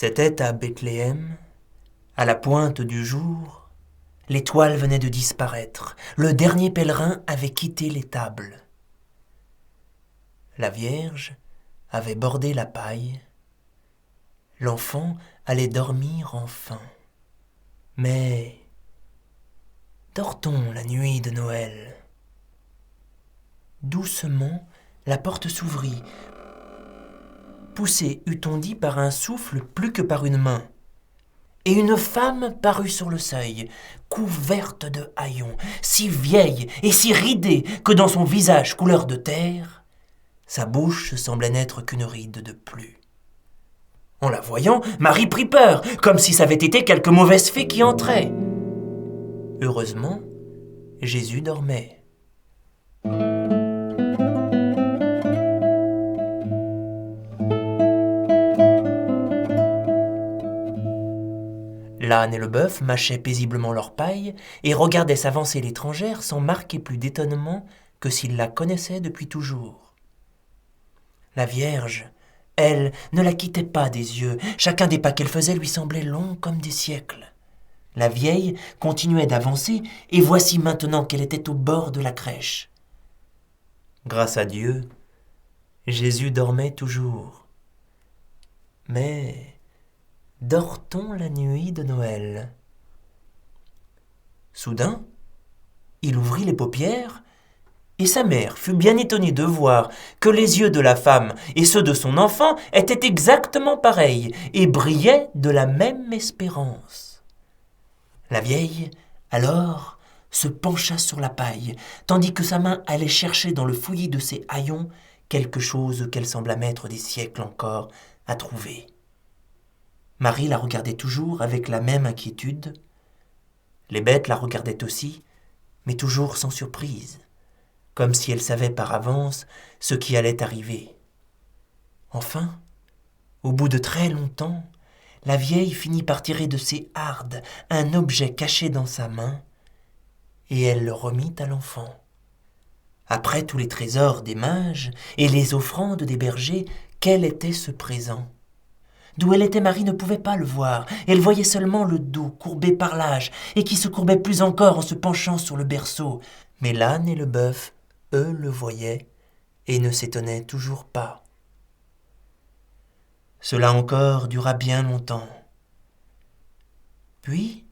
C'était à Bethléem, à la pointe du jour, l'étoile venait de disparaître, le dernier pèlerin avait quitté l'étable. La Vierge avait bordé la paille, l'enfant allait dormir enfin. Mais dort-on la nuit de Noël ? Doucement, la porte s'ouvrit, poussée, eût-on dit, par un souffle plus que par une main. Et une femme parut sur le seuil, couverte de haillons, si vieille et si ridée que dans son visage couleur de terre, sa bouche semblait n'être qu'une ride de plus. En la voyant, Marie prit peur, comme si ça avait été quelque mauvaise fée qui entrait. Heureusement, Jésus dormait. L'âne et le bœuf mâchaient paisiblement leur paille et regardaient s'avancer l'étrangère sans marquer plus d'étonnement que s'ils la connaissaient depuis toujours. La Vierge, elle, ne la quittait pas des yeux. Chacun des pas qu'elle faisait lui semblait long comme des siècles. La vieille continuait d'avancer et voici maintenant qu'elle était au bord de la crèche. Grâce à Dieu, Jésus dormait toujours. Mais dort-on la nuit de Noël ? Soudain, il ouvrit les paupières, et sa mère fut bien étonnée de voir que les yeux de la femme et ceux de son enfant étaient exactement pareils et brillaient de la même espérance. La vieille, alors, se pencha sur la paille, tandis que sa main allait chercher dans le fouillis de ses haillons quelque chose qu'elle sembla mettre des siècles encore à trouver. Marie la regardait toujours avec la même inquiétude. Les bêtes la regardaient aussi, mais toujours sans surprise, comme si elle savait par avance ce qui allait arriver. Enfin, au bout de très longtemps, la vieille finit par tirer de ses hardes un objet caché dans sa main, et elle le remit à l'enfant. Après tous les trésors des mages et les offrandes des bergers, quel était ce présent ? D'où elle était, Marie ne pouvait pas le voir. Elle voyait seulement le dos courbé par l'âge et qui se courbait plus encore en se penchant sur le berceau. Mais l'âne et le bœuf, eux, le voyaient et ne s'étonnaient toujours pas. Cela encore dura bien longtemps. Puis,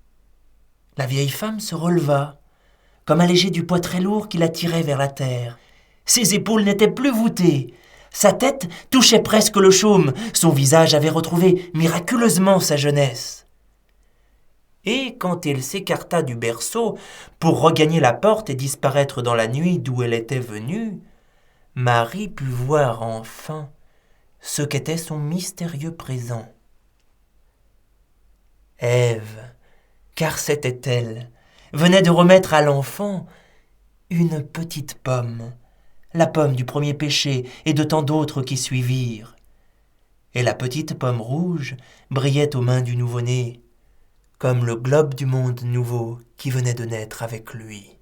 la vieille femme se releva, comme allégée du poids très lourd qui la tirait vers la terre. Ses épaules n'étaient plus voûtées. Sa tête touchait presque le chaume, son visage avait retrouvé miraculeusement sa jeunesse. Et quand elle s'écarta du berceau pour regagner la porte et disparaître dans la nuit d'où elle était venue, Marie put voir enfin ce qu'était son mystérieux présent. Ève, car c'était elle, venait de remettre à l'enfant une petite pomme, la pomme du premier péché et de tant d'autres qui suivirent. Et la petite pomme rouge brillait aux mains du nouveau-né, comme le globe du monde nouveau qui venait de naître avec lui.